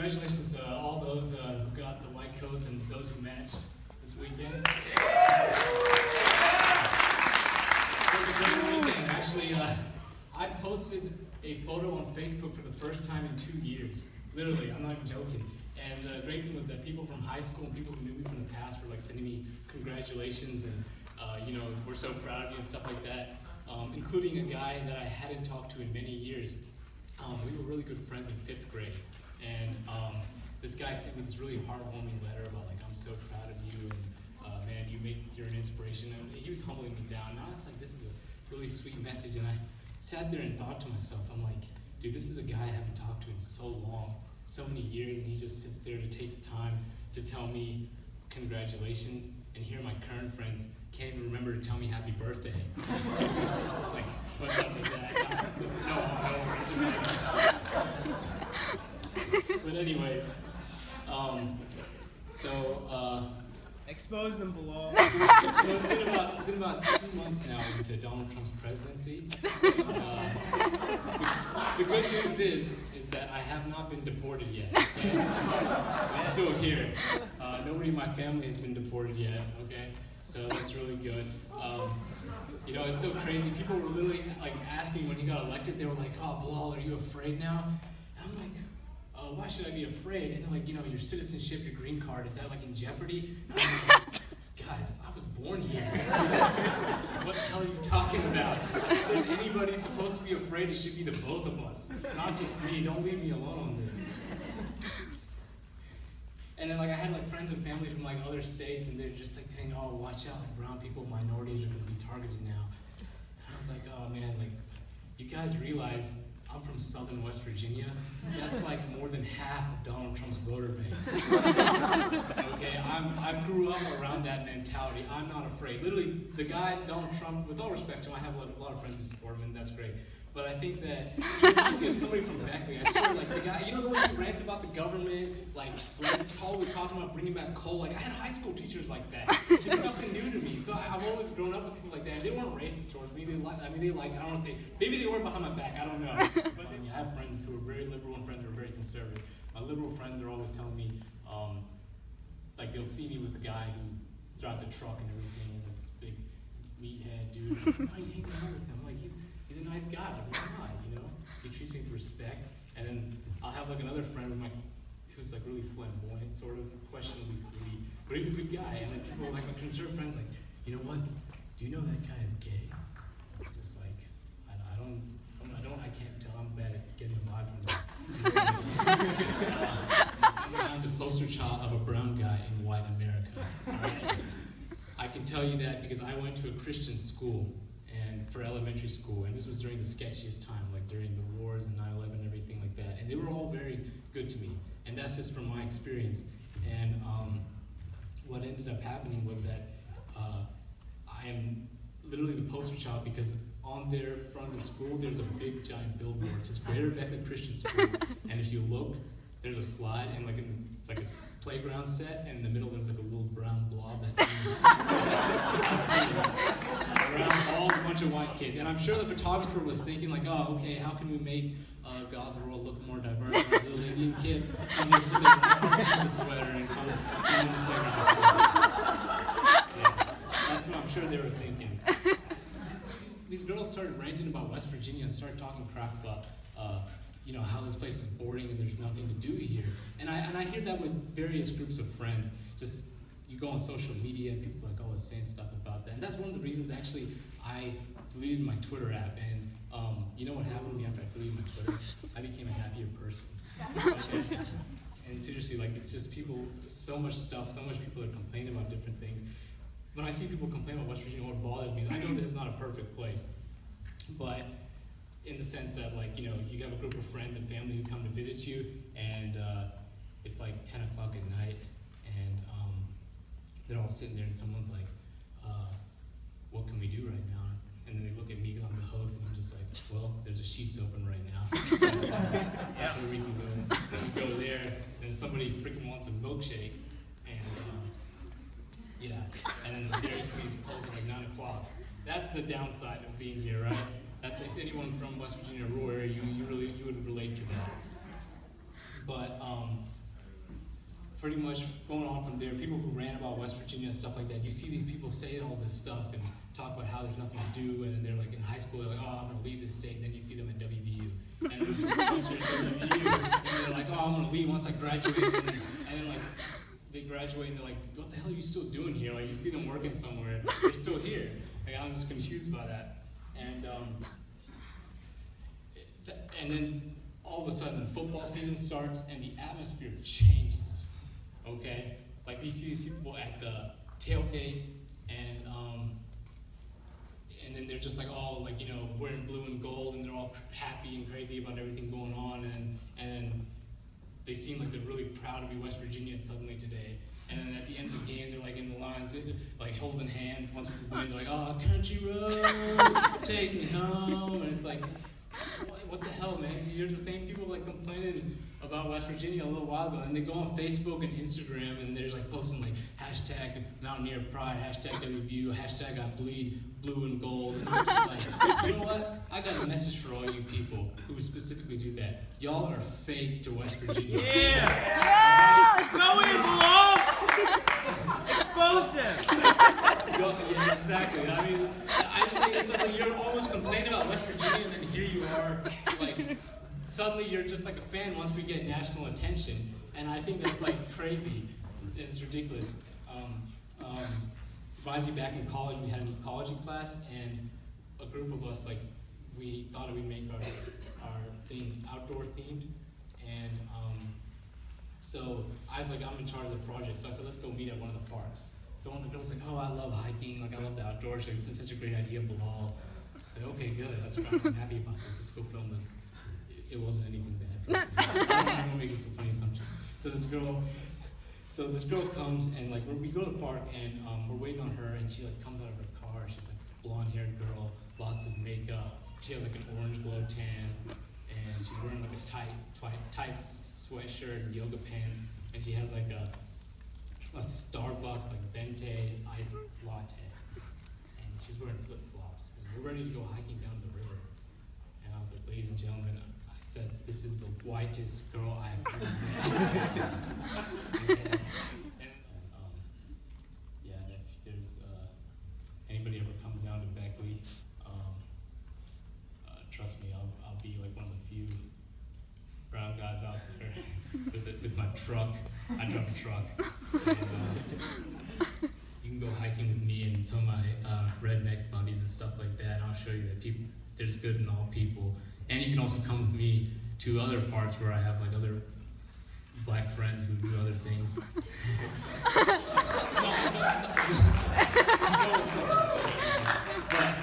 congratulations to all those who got the white coats and those who matched this weekend. It was a great weekend. Actually, I posted a photo on Facebook for the first time in 2 years. Literally, I'm not even joking. And the great thing was that people from high school and people who knew me from the past were like sending me congratulations and we're so proud of you and stuff like that. Including a guy that I hadn't talked to in many years. We were really good friends in 5th grade. And this guy sent me this really heartwarming letter about like, I'm so proud of you and man, you're an inspiration. And he was humbling me down. Now it's like, this is a really sweet message. And I sat there and thought to myself, I'm like, dude, this is a guy I haven't talked to in so long, so many years, and he just sits there to take the time to tell me congratulations. And here my current friends can't even remember to tell me happy birthday. Like, what's up with that? No, it's just like... But anyways, expose them below. So it's been about 2 months now into Donald Trump's presidency. The good news is that I have not been deported yet. Okay? I'm still here. Nobody in my family has been deported yet. Okay, so that's really good. It's so crazy. People were literally like asking when he got elected. They were like, "Oh, Bilal, are you afraid now?" And I'm like, why should I be afraid? And they're like, your citizenship, your green card, is that like in jeopardy? And I'm like, guys, I was born here. What the hell are you talking about? If there's anybody supposed to be afraid, it should be the both of us, not just me. Don't leave me alone on this. And then I had friends and family from other states, and they're just saying, oh, watch out, brown people, minorities are going to be targeted now. And I was like, oh man, you guys realize I'm from southern West Virginia. That's more than half of Donald Trump's voter base. Okay, I grew up around that mentality. I'm not afraid. Literally, the guy, Donald Trump, with all respect to him, I have a lot of friends who support him, and that's great. But I think that he reminds me of somebody from Beckley. I swear, the guy, the way he rants about the government, when Tall was talking about bringing back coal, I had high school teachers like that. It's nothing new to me. So I've always grown up with people like that. They weren't racist towards me. I don't know if maybe they were behind my back, I don't know. But I have friends who are very liberal and friends who are very conservative. My liberal friends are always telling me, they'll see me with a guy who drives a truck and everything. He's this big meathead dude. Why are you hanging out with him? He's a nice guy. Why not? He treats me with respect. And then I'll have another friend of mine who's really flamboyant, sort of questionably free, but he's a good guy. And then people my conservative friends you know what? Do you know that guy is gay? Just I can't tell. I'm bad at getting a vibe from that. I'm the poster child of a brown guy in white America. All right? I can tell you that because I went to a Christian school and for elementary school, and this was during the sketchiest time, during the wars and 9/11 and everything like that. And they were all very good to me, and that's just from my experience. And what ended up happening was that I am literally the poster child because on their front of the school, there's a big giant billboard. It says Greater Beckley Christian School, and if you look, there's a slide and a playground set, and in the middle there's a little brown blob that's around all a bunch of white kids. And I'm sure the photographer was thinking oh, okay, how can we make God's world look more diverse? Like a little Indian kid come here with his Jesus sweater and come in the playground set. Yeah, that's what I'm sure they were thinking. These girls started ranting about West Virginia and started talking crap about how this place is boring and there's nothing to do here. And I hear that with various groups of friends. Just you go on social media and people are always saying stuff about that. And that's one of the reasons actually I deleted my Twitter app. And you know what happened to me after I deleted my Twitter? I became a happier person. And seriously, it's just people, so much people are complaining about different things. When I see people complain about West Virginia, what bothers me is I know this is not a perfect place, but in the sense that you have a group of friends and family who come to visit you, and it's 10 o'clock at night, and they're all sitting there, and someone's what can we do right now? And then they look at me because I'm the host, and I'm just well, there's a Sheets open right now. That's where we can go. Then we go there, and somebody freaking wants a milkshake, and and then the Dairy Queen's closing at 9 o'clock. That's the downside of being here, right? That's if anyone from West Virginia rural area, you would relate to that. But pretty much going on from there, people who ran about West Virginia and stuff like that, you see these people say all this stuff and talk about how there's nothing to do, and they're like in high school, they're like, oh, I'm gonna leave this state, and then you see them at WVU. And then once you're at WVU, and they're like, oh, I'm gonna leave once I graduate, and then like, they graduate and they're like, what the hell are you still doing here? Like, you see them working somewhere, they're still here. Like, I'm just confused by that. And then all of a sudden, football season starts and the atmosphere changes, okay? Like, you see these people at the tailgates, and then they're just like all like, you know, wearing blue and gold, and they're all happy and crazy about everything going on, and then they seem like they're really proud to be West Virginians suddenly today. And then at the end of the games, they're like in the lines, like holding hands. Once people win, they're like, oh, country roads, take me home. And it's like, what the hell, man? You're the same people like complaining about West Virginia a little while ago, and they go on Facebook and Instagram, and they're just like posting like hashtag Mountaineer Pride, hashtag WVU, hashtag I bleed blue and gold, and you're just like, you know what? I got a message for all you people who specifically do that. Y'all are fake to West Virginia. Yeah. Go in, below. Expose them. Yeah, exactly. I mean, I just think it's like you're always complaining about West Virginia, and then here you are, like, suddenly you're just like a fan once we get national attention, and I think that's like crazy. It's ridiculous. Reminds me back in college, we had an ecology class, and a group of us, like, we thought we'd make our thing outdoor themed, and so I was like, I'm in charge of the project, so I said, let's go meet at one of the parks. So one of the girls was like, oh, I love hiking, like I love the outdoors, like, this is such a great idea, Bilal. I said, okay, good, that's right, I'm happy about this, let's go film this. It wasn't anything bad, trust me. I'm making some funny assumptions. So this girl comes, and like we go to the park, and we're waiting on her, and she like comes out of her car. She's like this blonde-haired girl, lots of makeup. She has like an orange glow tan, and she's wearing like a tight sweatshirt and yoga pants, and she has like a Starbucks like venti iced latte, and she's wearing flip-flops. And we're ready to go hiking down the river, and I was like, ladies and gentlemen, I said, this is the whitest girl I've ever met. And if there's anybody ever comes down to Beckley, trust me, I'll be like one of the few brown guys out there with my truck. I drive a truck. And, you can go hiking with me and some of my redneck buddies and stuff like that. And I'll show you that there's good in all people. And you can also come with me to other parts where I have like other black friends who do other things. No assumptions. But,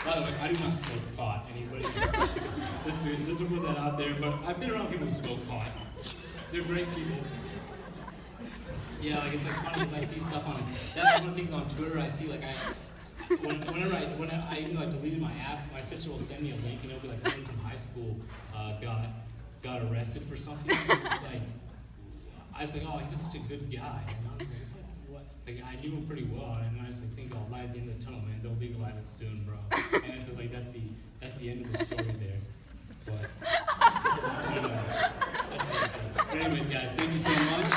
by the way, I do not smoke pot. Anybody? just to put that out there. But I've been around people who smoke pot. They're great people. Yeah, like it's like funny because I see stuff on. That's one of the things on Twitter I see. Like whenever I even like deleted my app, my sister will send me a link, and it'll be like someone from high school got arrested for something. And just like I was like, oh, he was such a good guy, and I was like, what? Like I knew him pretty well, and I just like think, oh, light at the end of the tunnel, man. They'll legalize it soon, bro. And it's just like that's the end of the story there. But that's the end of it. But anyways, guys, thank you so much.